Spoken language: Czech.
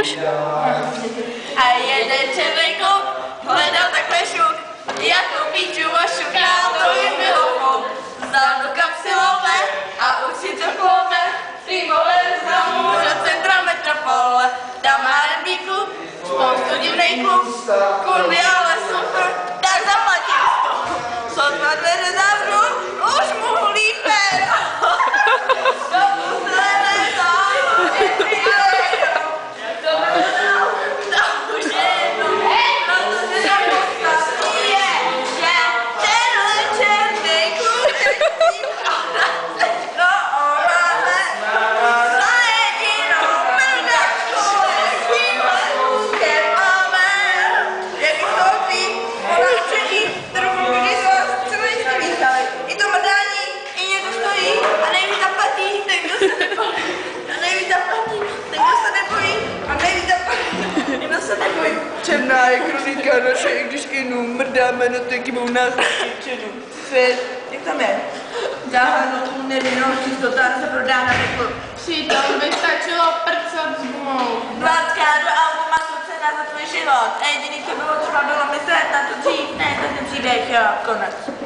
nůž. A jeden černý kluk hledal takhle šuk, jakou píču a šukal, to jim bylo fuk. Vzal do kapsy lope a určitě klope, přímo ven znovu do centra metropole. Tam má rybníku spoustu divnej klub, kurvy ale super, tak zaplatím to. Sotva dveře zavřu, už mu lípe. Černá je kronika naše, i když inu mrdáme na takým nás činu. Svět, jak tam je? Záhadnou nevinnou čistota se prodá na řeklu. Přitom by stačilo prcat s gumou. 20 do automatu cena za tvůj život. A jediný, co bylo třeba, bylo myslet na to dřív. Ne, to je ten příběh, jo, konec.